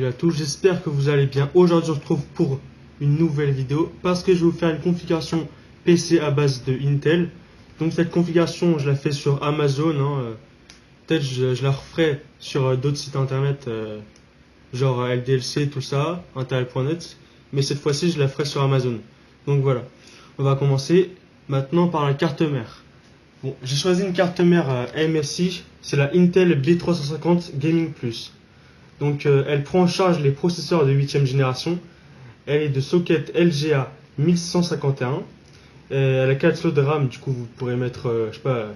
Salut à tous, j'espère que vous allez bien. Aujourd'hui on se retrouve pour une nouvelle vidéo parce que je vais vous faire une configuration PC à base de Intel. Donc cette configuration je la fais sur Amazon, peut-être je la referai sur d'autres sites internet genre LDLC, tout ça, Intel.net, mais cette fois-ci je la ferai sur Amazon. Donc voilà, on va commencer maintenant par la carte mère. Bon, j'ai choisi une carte mère MSI, c'est la Intel B350 Gaming Plus. Donc elle prend en charge les processeurs de 8ème génération. Elle est de socket LGA 1151. Elle a 4 slots de RAM, du coup vous pourrez mettre, je sais pas,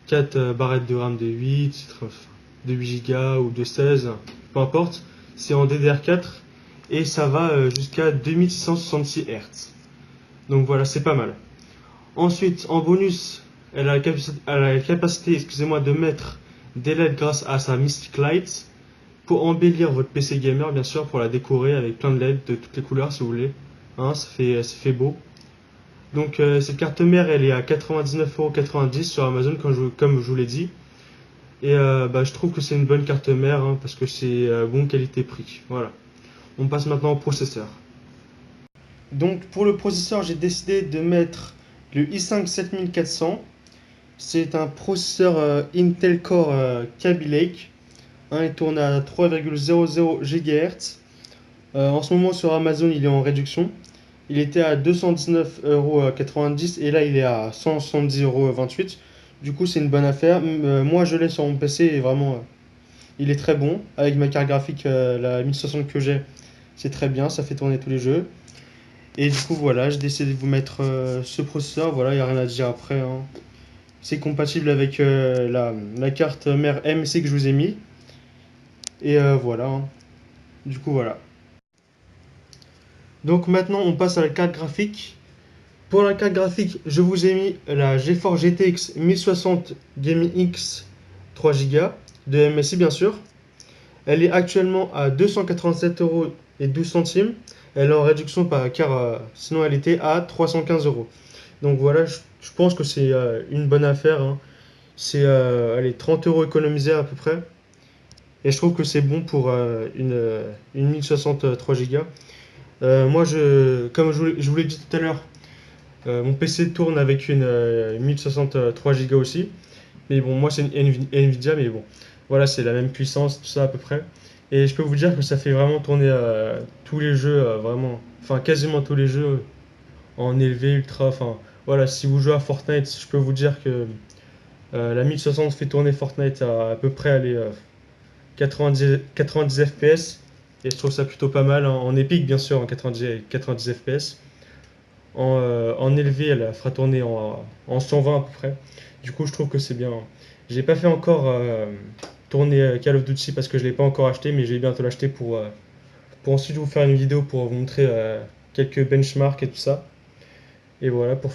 4 barrettes de RAM de 8, de 8 Go ou de 16, peu importe. C'est en DDR4 et ça va jusqu'à 2666 Hz. Donc voilà, c'est pas mal. Ensuite, en bonus, elle a la capacité excusez-moi, de mettre des LED grâce à sa Mystic Light. Pour embellir votre PC gamer, bien sûr, pour la décorer avec plein de LED de toutes les couleurs si vous voulez. Ça fait beau. Donc cette carte mère, elle est à 99,90€ sur Amazon, comme je vous l'ai dit. Et je trouve que c'est une bonne carte mère parce que c'est bon qualité-prix. Voilà. On passe maintenant au processeur. Donc pour le processeur, j'ai décidé de mettre le i5 7400. C'est un processeur Intel Core Kaby Lake. Il tourne à 3,00 GHz. En ce moment sur Amazon il est en réduction. Il était à 219,90€ et là il est à 170,28€. Du coup c'est une bonne affaire. Moi je l'ai sur mon PC et vraiment il est très bon. Avec ma carte graphique la 1060 que j'ai, c'est très bien, ça fait tourner tous les jeux. Et du coup voilà, j'ai décidé de vous mettre ce processeur. Voilà, il n'y a rien à dire après. C'est compatible avec la carte mère MSI que je vous ai mis. Et voilà. Du coup voilà. Donc maintenant on passe à la carte graphique. Pour la carte graphique, je vous ai mis la GeForce GTX 1060 Gaming X 3 Go de MSI bien sûr. Elle est actuellement à 287,12€. Elle est en réduction car sinon elle était à 315€. Donc voilà, je pense que c'est une bonne affaire. C'est allez, 30€ économisés à peu près. Et je trouve que c'est bon pour une 1060 3 Go. Moi, comme je vous l'ai dit tout à l'heure, mon PC tourne avec une 1063 Go aussi. Mais bon, moi c'est une Nvidia, mais bon, voilà, c'est la même puissance, tout ça à peu près. Et je peux vous dire que ça fait vraiment tourner tous les jeux, vraiment, enfin quasiment tous les jeux en élevé, ultra. Enfin voilà, si vous jouez à Fortnite, je peux vous dire que la 1060 fait tourner Fortnite à peu près aller, 90 FPS. Et je trouve ça plutôt pas mal, en épique bien sûr, en 90 FPS. En élevé, elle fera tourner en 120 à peu près. Du coup, je trouve que c'est bien. J'ai pas fait encore tourner Call of Duty parce que je l'ai pas encore acheté, mais je vais bientôt l'acheter pour ensuite vous faire une vidéo pour vous montrer quelques benchmarks et tout ça. Et voilà, pour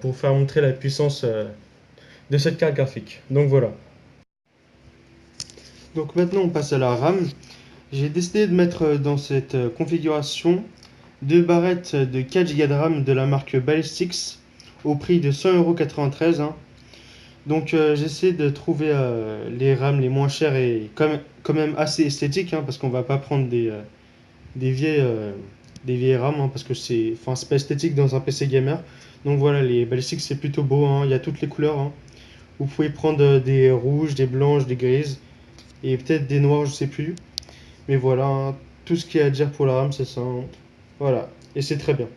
vous faire montrer la puissance de cette carte graphique. Donc voilà. Donc maintenant, on passe à la RAM. J'ai décidé de mettre dans cette configuration deux barrettes de 4 Go de RAM de la marque Ballistix au prix de 100,93€. Donc j'essaie de trouver les RAM les moins chères et quand même assez esthétiques parce qu'on va pas prendre des vieilles RAM parce que c'est pas esthétique dans un PC gamer. Donc voilà, les Ballistix c'est plutôt beau, il y a toutes les couleurs. Vous pouvez prendre des rouges, des blanches, des grises et peut-être des noirs, je sais plus. Mais voilà, tout ce qu'il y a à dire pour la RAM c'est ça. Voilà, et c'est très bien.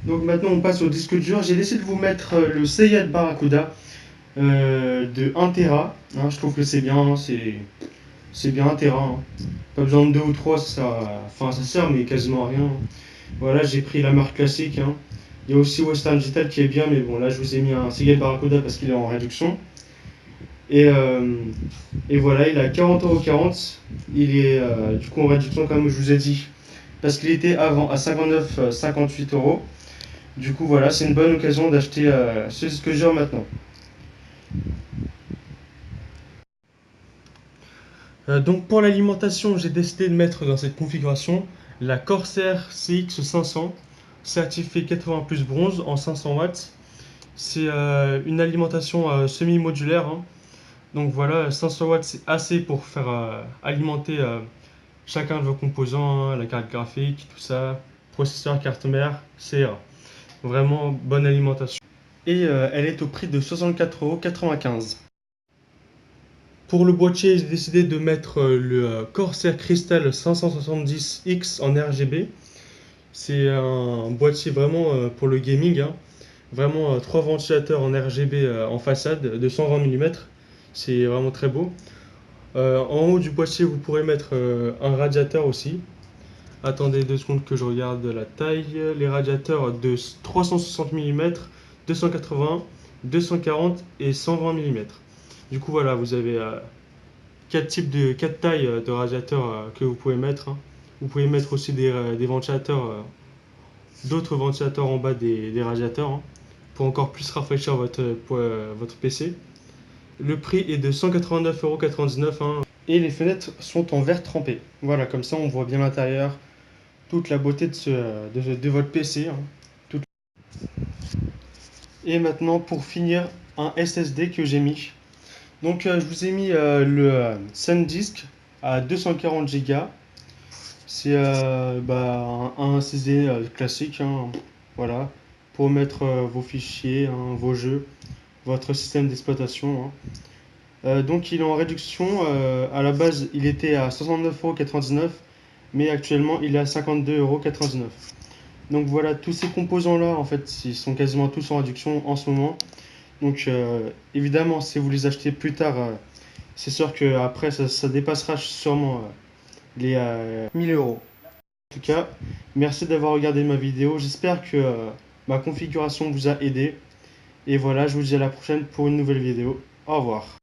Donc maintenant on passe au disque dur. J'ai décidé de vous mettre le Seagate Barracuda de 1 Tera. Je trouve que c'est bien, c'est bien 1 Tera. Pas besoin de 2 ou 3, ça sert mais quasiment à rien. Voilà, j'ai pris la marque classique. Il y a aussi Western Digital qui est bien, mais bon là je vous ai mis un Seagate Barracuda parce qu'il est en réduction. Et voilà, il a 40,40€. Il est du coup en réduction comme je vous ai dit. Parce qu'il était avant à 59,58€. Du coup voilà, c'est une bonne occasion d'acheter ce disque dur maintenant. Donc pour l'alimentation, j'ai décidé de mettre dans cette configuration la Corsair CX500 certifié 80 plus bronze en 500 watts. C'est une alimentation semi-modulaire. Donc voilà, 500 watts c'est assez pour faire alimenter chacun de vos composants, hein, la carte graphique, tout ça, processeur, carte mère, c'est vraiment bonne alimentation. Et elle est au prix de 64,95 €. Pour le boîtier, j'ai décidé de mettre le Corsair Crystal 570X en RGB. C'est un boîtier vraiment pour le gaming, hein. Vraiment 3 ventilateurs en RGB en façade de 120 mm. C'est vraiment très beau. En haut du boîtier, vous pourrez mettre un radiateur aussi. Attendez 2 secondes que je regarde la taille. Les radiateurs de 360 mm, 280, 240 et 120 mm. Du coup, voilà, vous avez 4 tailles de radiateurs que vous pouvez mettre, hein. Vous pouvez mettre aussi des ventilateurs, d'autres ventilateurs en bas des radiateurs, hein, pour encore plus rafraîchir votre PC. Le prix est de 189,99 €, hein, et les fenêtres sont en verre trempé. Voilà, comme ça on voit bien l'intérieur, toute la beauté de votre PC, hein. Et maintenant, pour finir, un SSD que j'ai mis. Donc je vous ai mis le SanDisk à 240 Go. C'est un SSD classique, hein, voilà, pour mettre vos fichiers, hein, vos jeux, votre système d'exploitation, hein. Donc il est en réduction. À la base il était à 69,99 €, mais actuellement il est à 52,99 €. Donc voilà, tous ces composants là en fait ils sont quasiment tous en réduction en ce moment. Donc évidemment si vous les achetez plus tard, c'est sûr que après ça dépassera sûrement les 1000 €. En tout cas, merci d'avoir regardé ma vidéo. J'espère que ma configuration vous a aidé. Et voilà, je vous dis à la prochaine pour une nouvelle vidéo. Au revoir.